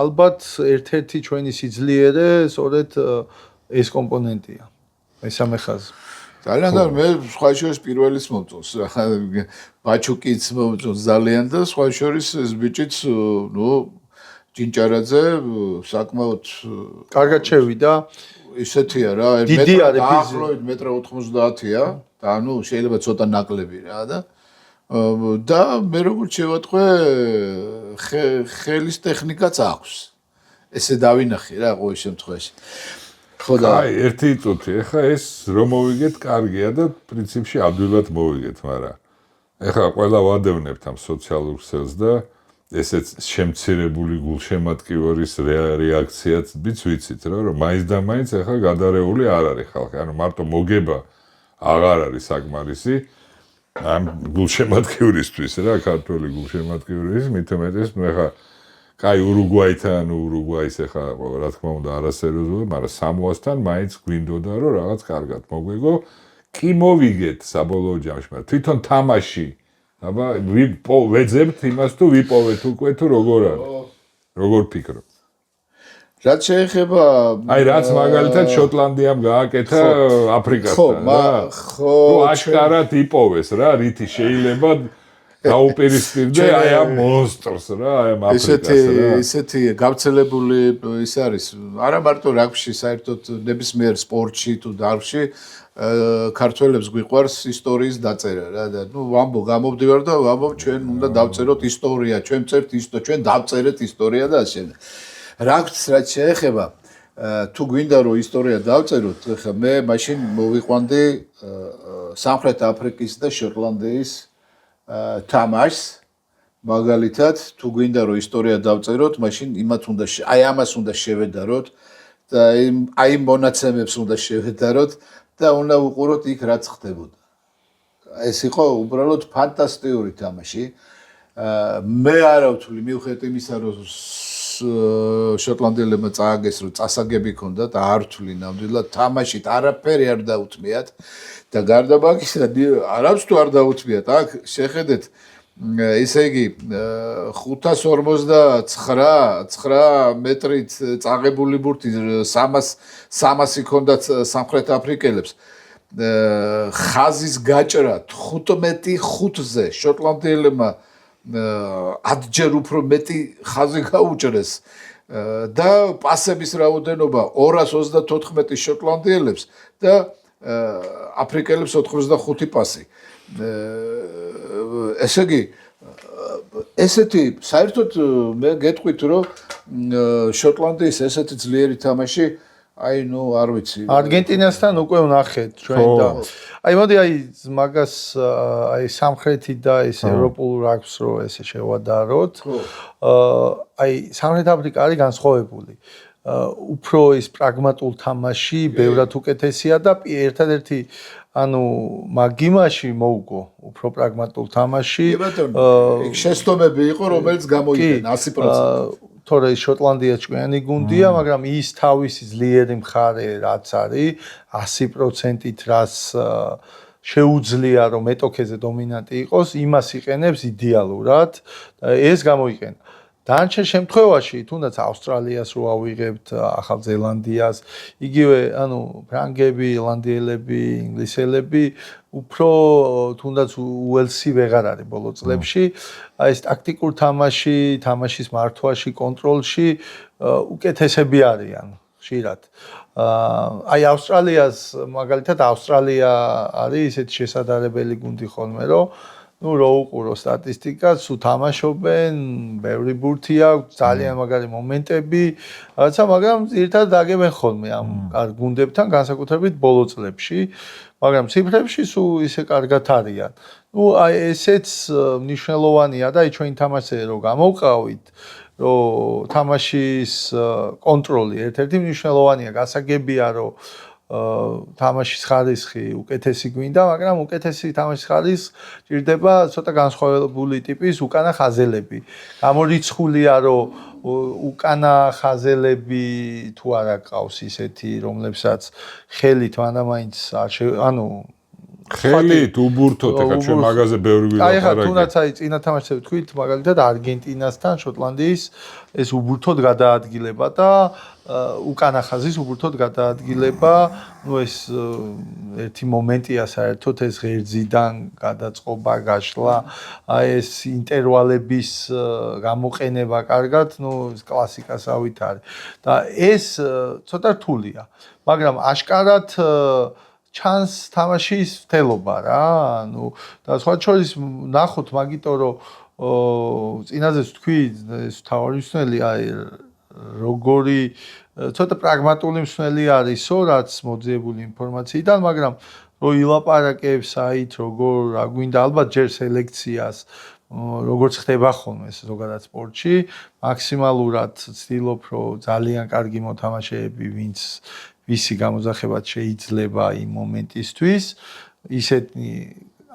B: ალბათ ერთ-ერთი ჩვენი სიძლიერე სწორედ ეს კომპონენტია. მესამე ხაზი.
A: ძალიან და მე სხვა შორის პირველის მომწონს. ბაჩუკიც მომწონს ძალიან და სხვა შორის ეს ბიჭიც, ჭინჭარაძე საკმაოდ
B: კარგად შევიდა.
A: ისეთია რა, დაახლოებით 1.90-ია და შეიძლება ცოტა ნაკლები რა და მე როგორც შევატყვე ხელის ტექნიკაც აქვს. ესე დავინახე რა ყოველ შემთხვევაში. ხო და
C: აი ერთი წუთი, ეხლა ეს რომ მოვიგეთ კარგია და პრინციპში ადვილად მოვიგეთ, მაგრამ ეხლა ყველა ვადევნებთ ამ სოციალურ ქსელს და ესეც შემცირებული გულშემატკივრის რეაქციაც ვიცით რა, რომ მაინც და მაინც ეხლა გადარეული არ არის ხალხი, ანუ მარტო მოგება აღარ არის საკმარისი ამ გულშემატკივრისთვის რა, ქართული გულშემატკივრის, მით უმეტეს ეხლა კაი ურუგვაითან, ურუგვაის ეხლა რა თქმა უნდა არასერიოზული, მაგრამ სამოასთან მაინც გვინდოდა რომ რაღაც კარგად მოგვიგო, კი მოვიგეთ საბოლოო ჯამში, მაგრამ თვითონ თამაში აბა ვეძებთ იმას თუ ვიპოვეთ უკვე თუ როგორ არის? როგორ ფიქრობ?
A: რაც შეეხება
C: აი რაც მაგალითად შოტლანდიამ გააკეთა აფრიკასთან რა.
A: ხო,
C: აშკარად იპოვეს რა, რითი შეიძლება დაუპირისპირდე აი ამ მონსტრს რა, აი ამ აფრიკას რა.
A: ისეთი გავრცელებული ის არის, არა მარტო რაგბიში, საერთოდ ნებისმიერ სპორტში თუ დარგში ქართველებს გვიყვარს ისტორიის დაწერა რა და ვამბობ გამოვდივარ და ვამბობ ჩვენ უნდა დავწეროთ ისტორია, ჩვენ წერთ ისტორია, ჩვენ დავწერეთ ისტორია და ასე. რაგბს რაც შეეხება, თუ გვინდა რომ ისტორია დავწეროთ, ხა მე მაშინ მოვიყვანდი სამხრეთ აფრიკის და შოტლანდიის თამაშს მაგალითად თუ გვინდა რომ ისტორია დავწეროთ, მაშინ ამას უნდა შევედაროთ და აი მონაცემებს უნდა შევედაროთ და უნდა უყუროთ იქ რაც ხდებოდა. ეს იყო უბრალოდ ფანტასტიკური თამაში. მე არა ვთვლი მიუხედავად იმისა რომ შოტლანდიელებმა წააგეს რომ წასაგები ჰქონდათ, არ ვთვლი ნამდვილად თამაშით არაფერი არ დაუთმიათ და გარდა მაგისა არც თუ არ დაუთმიათ, აქ შეხედეთ ისე იგი 549 მეტრით წაღებული ბურთი 300 ჰქონდათ სამხრეთ აფრიკელებს. ხაზის გაჭრა 15-5-ზე შოტლანდიელებმა ადჯერ უფრო მეტი ხაზი გაუჭრეს და პასების რაოდენობა 234 შოტლანდიელებს და აფრიკელებს 85 პასი. ესე იგი ესეთი საერთოდ მე გეტყვით რომ შოტლანდიის ესეთი ძლიერი თამაში აი არ ვიცი
B: არგენტინასთან უკვე ვნახეთ ჩვენ და აი მოდი აი მაგას აი სამხრეთი და ეს ევროპულ რაგბს რო ესე შევადაროთ აი სამხრეთ აფრიკა არის განსხვავებული უფრო ის პრაგმატულ თამაში ბევრად უკეთესია და ერთადერთი ანუ მაგიმაში მოუგო უფრო პრაგმატულ თამაში
A: იქ შეცდომები იყო რომელიც გამოიყენა 100%
B: თორე შოტლანდია ჭკვიანი გუნდია მაგრამ ის თავისი ძლიერი მხარე რაც არის 100%-ით რაც შეუძლია რომ მეტოქეზე დომინანტი იყოს იმას იყენებს იდეალურად და ეს გამოიყენა დანარჩენ შემთხვევაში თუნდაც ავსტრალიას რო ავიღებთ ახალ ზელანდიას იგივე ანუ ფრანგები, ირლანდიელები, ინგლისელები უფრო თუნდაც უელსი ვეღარ არის ბოლო წლებში აი ეს ტაქტიკურ თამაში, თამაშის მართვაში, კონტროლში უკეთესები არიან ხშირად აი ავსტრალიას მაგალითად ავსტრალია არის ისეთი შესაძლებელი გუნდი ხოლმე რომ ну რო უყურო სტატისტიკას, თუ თამაშობენ, ბევრი ბურთი აქვს, ძალიან მაგარი მომენტები, რაცა მაგრამ ერთად დაგებენ ხოლმე ამ კარგ გუნდებთან, განსაკუთრებით ბოლო წლებში, მაგრამ ციფრებში სულ ისე კარგად არიან. ну აი ესეც მნიშვნელოვანია და აი ჩვენ თამაშზე რო გამოვყავით, რომ თამაშის კონტროლი ერთ-ერთი მნიშვნელოვანია, გასაგებია რომ თამაშის ხარისხი უკეთესი გვინდა, მაგრამ უკეთესი თამაშის ხარისხი ჭირდება ცოტა განსხვავებული ტიპის უკანა ხაზელები. გამორიცხულია, რომ უკანა ხაზელები თუ არა ყავს ისეთი, რომლებსაც ხელით მანამაინც
C: ხელით უბურთოთ, ეხლა ჩვენ მაგაზე ბევრი ვილაპარაკეთ.
B: აი, ხა თუნდაც წინა თამაშზე თქვით, მაგალითად არგენტინასთან შოტლანდიის ეს უბურთოდ გადაადგილება და უკანა ხაზის უბურთოდ გადაადგილება, ეს ერთი მომენტია საერთოდ ეს ღერძიდან გადაწყობა, გაშლა, ეს ინტერვალების გამოყენება კარგად, კლასიკასავით არის. და ეს ცოტა რთულია, მაგრამ აშკარად ჩანს თამაშის მთელობა რა, და სხვა შორის ნახოთ მაგიტო რომ წინაზე თქვი ეს თავი მსვლელი როგორი ცოტა პრაგმატული მსვლელი არისო, რაც მოძიებული ინფორმაციიდან, მაგრამ რო ილაპარაკებს აით როგორ რა გვინდა ალბათ ჯერ სელექციას როგორც ხდება ხოლმე ეს ზოგადად სპორტში, მაქსიმალურად ცდილობ რომ ძალიან კარგი მოთამაშეები ვისი გამოძახებაც შეიძლება იმ მომენტისთვის, ისეთი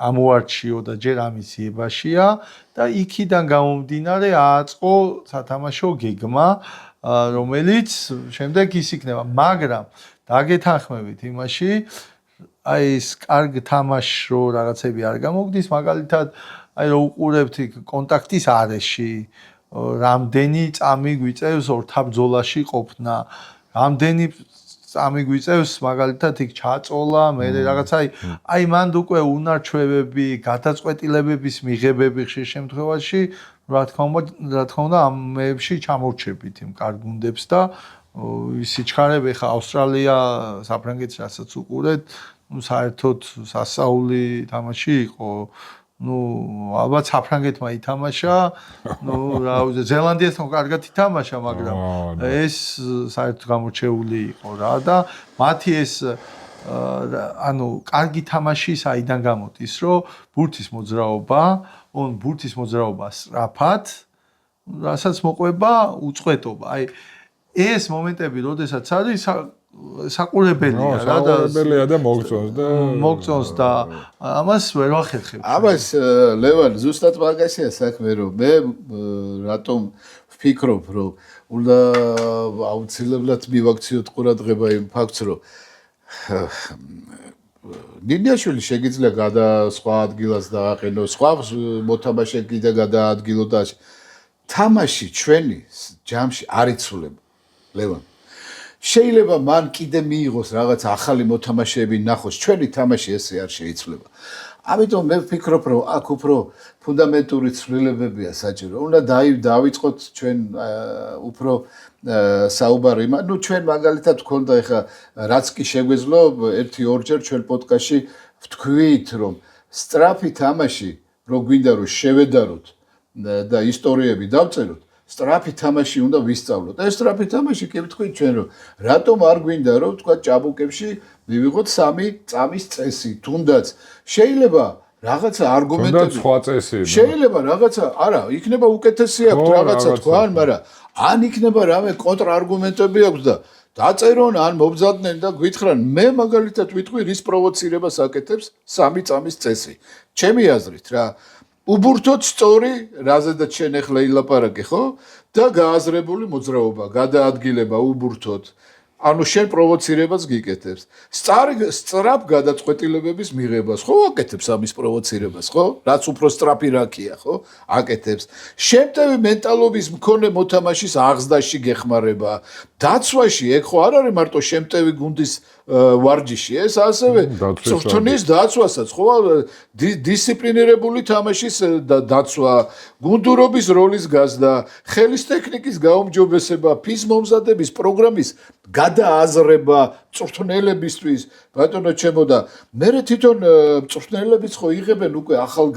B: ამოარჩიო და ჯერ ამის იებაშია და იქიდან გამომდინარე აწყო სათამაშო გეგმა, რომელიც შემდეგ ის იქნება, მაგრამ დაგეთანხმებით იმაში, აი ეს კარგ თამაშს რო რაღაცები არ გამოგდის, მაგალითად, აი რო უყურებთ კონტაქტის არეში, რამდენი წამი გვიწევს ორთაბძოლაში ყოფნა, რამდენი წამი გვიწევს მაგალითად იქ ჩაწოლა, მე რაღაცა აი მანდ უკვე უნარჩვევები, გადაწყვეტილებების მიღებები ხშირ შემთხვევაში, რა თქმა უნდა, ამებში ჩამორჩებით იმ კარგ გუნდებს და სიჩქარები ხა ავსტრალია, საფრანგეთს რასაც უყურეთ, საერთოდ სასაული თამაში იყო. ალბათ საფრანგეთმა ითამაშა, რა ვიცი, ზელანდიასთან კარგად ითამაშა, მაგრამ ეს საერთოდ გამორჩეული იყო რა და მათი ეს კარგი თამაში საიდან გამოდის, რომ ბურთის მოძრაობა სწრაფად, რასაც მოყვება უწყვეტობა. აი ეს მომენტები, როდესაც არის საყურებელია რა და მოგწონს და ამას ვერ ვახერხებ.
A: ამას ლევან ზუსტად მაგაშია საქმე, რომ მე რატომ ვფიქრობ, რომ უნდა აუცილებლად მივაქციოთ ყურადღება იმ ფაქტს, რომ ნინიაშვილი შეიძლება სხვა ადგილას დააყენო, სხვა მოთამაშე კიდე გადაადგილო და თამაში ჩვენი ჯამში არ იცვლება, ლევან. შეიძლება მან კიდე მიიღოს რაღაც ახალი მოთამაშეები ნახოს, ჩვენი თამაში ესე არ შეიცვლება. ამიტომ მე ვფიქრობ, რომ აქ უფრო ფუნდამენტური ცვლილებებია საჭირო. უნდა დავიწყოთ ჩვენ უფრო საუბარი, ჩვენ მაგალითად ვქონდა ეხა რაც კი შეგვეძლო 1-2 ჯერ ჩვენ პოდკასტში ვთქვით, რომ სწრაფი თამაში რო გვინდა რომ შევედაროთ და ისტორიები დავწეროთ, სწრაფი თამაში უნდა ვისწავლოთ. ეს სწრაფი თამაში კი ვთქვით ჩვენ რომ რატომ არ გვინდა რომ თქვა ჭაბუკებში მივიღოთ 3 წამის წესი, თუნდაც შეიძლება რაღაცა არგუმენტები
C: სხვა წესია.
A: შეიძლება რაღაცა, არა, იქნება უკეთესი აქვს რაღაცა თქვა, მაგრამ ან იქნება რამე კონტრარგუმენტები აქვს და დაწერონ ან მობძადნენ და გვითხრან, მე მაგალითად ვიტყვი რის პროვოცირებას აკეთებს 3 წამის წესი. ჩემი აზრით რა უბურთოთ სწორი, რაზედაც შენ ახლა ილაპარაკე, ხო? და გააზრებული მოძრაობა, გადაადგილება უბურთოთ. ანუ შენ პროვოცირებას გიკეთებს. სწრაფ გადაწყვეტილებების მიღებას, ხო, აკეთებს ამის პროვოცირებას, ხო? რაც უფრო სწრაფი რაკია, ხო? აკეთებს. შემტევი მენტალობის მქონე მოთამაშის აღზრდაში გეხმარება. დაცვაში, ეგ ხო არ არის მარტო შემტევი გუნდის ვარჯიში, ეს ასევე წვრთნის დაცვასაც, ხო? დისციპლინირებული თამაშის დაცვა, გუნდურობის როლის გაზრდა, ხელის ტექნიკის გაუმჯობესება, ფიზ მომზადების პროგრამის გადააზრება წვრთნელებისთვის, ბატონო ჩემო და მე თვითონ წვრთნელებიც ხო იღებენ უკვე ახალ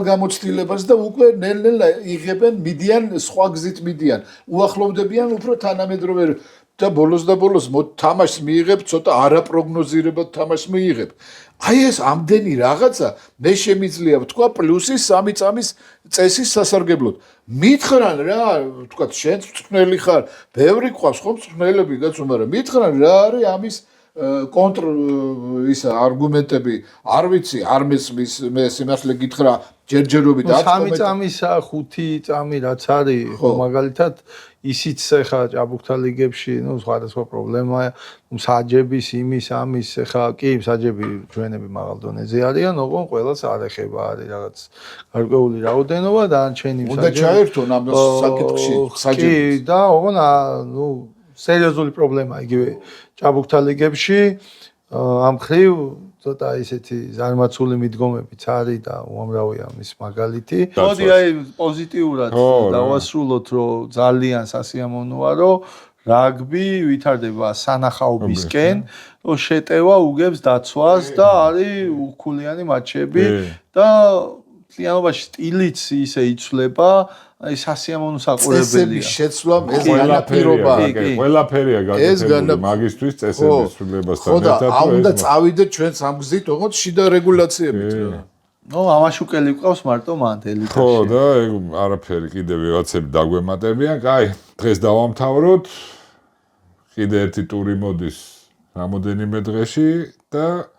A: გამოცდილებას და უკვე ნელ-ნელა იღებენ, მიდიან სხვა გზით მიდიან, უახლოვდებიან უფრო თანამედროვე და ბოლოს თამაშს მიიღებ, ცოტა არაპროგნოზირებად თამაშს მიიღებ. აი ეს ამდენი რაღაცა მე შემიძლია ვთქვა პლუსის 3 წამის წესის სასარგებლოდ. მითხრან რა, თქვა შენც მწვრთნელი ხარ, ბევრი ყავს ხო მწვრთნელები კაცო, მაგრამ მითხრან რა არის ამის კონტრ ისა არგუმენტები, არ ვიცი, არ მესმის, მე სიმართლე გითხრა, ჯერჯერობით
B: 3 წამისა, 5 წამი რაც არის, მაგალითად ისიც ხა ჭაბუკთა ლიგებში, სხვადასხვა პრობლემაა, საჯების, იმის, ამის, ხა კი, საჯები ჩვენები მაღალ დონეზე არიან, ოღონ ყველას არ ეხება, არის რაღაც გარკვეული რაოდენობა და არჩენი
A: საჯები. უნდა ჩაერთონ ამ საკითხში საჯები.
B: კი, და ოღონ სერიოზული პრობლემაა იგივე ჭაბუკთა ლიგებში, ამ ხრივ ცოტა ისეთი ზარმაცული მიდგომებიც არის და უამრავია მის მაგალითი. მოდი აი პოზიტიურად დავასრულოთ, რომ ძალიან სასიამოვნოა, რომ რაგბი ვითარდება სანახაობისკენ, რომ შეტევა უგებს დაცვას და არის უქულიანი მატჩები და მთლიანობაში სტილიც ისე იცვლება, აი სასიამოვნო საყურებელია.
A: წესების შეცვლამ ეს განაპირობაა.
C: ყველაფერია გაკეთებული მაგისტრის წესების ცვლილებასთან ერთად.
A: ხო და უნდა წავიდეთ ჩვენ სამგზით, ოღონდ შიდა რეგულაციებით რა.
B: ამაშუკელი ყავს მარტო მანდ ელიტაში.
C: ხო და ეგ არაფერი კიდე ვიღაცები დაგვემატებიან. კაი, დღეს დავამთავროთ. კიდე ერთი ტური მოდის რამოდენიმე დღეში და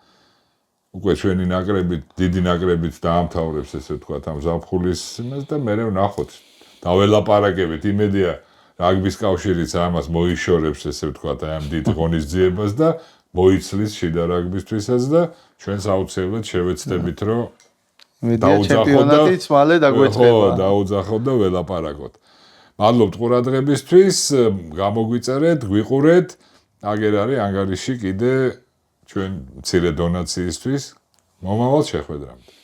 C: უკვე ჩვენი ნაკრებით, დიდი ნაკრებით დაამთავრებს ესე ვთქვათ ამ ზაფხულის იმას და მე ვნახოთ. დაველაპარაკებით, იმედია რაგბის კავშირიც ამას მოიშორებს ესე ვთქვათ აი ამ დიდ ღონისძიებას და მოიცლის შიდა რაგბისთვისაც და ჩვენს აუცილებლად შევეცდებით რომ
B: ჩემპიონატიც მალე დაგვეწყება.
C: ხო, დაუძახოთ და ველაპარაკოთ. მადლობთ ყურადღებისთვის, გამოგვიწერეთ, გვიყურეთ. აგერ არის ანგარიში კიდე ჩვენ მცირე დონაციისთვის. მომავალ შეხვედრამდე.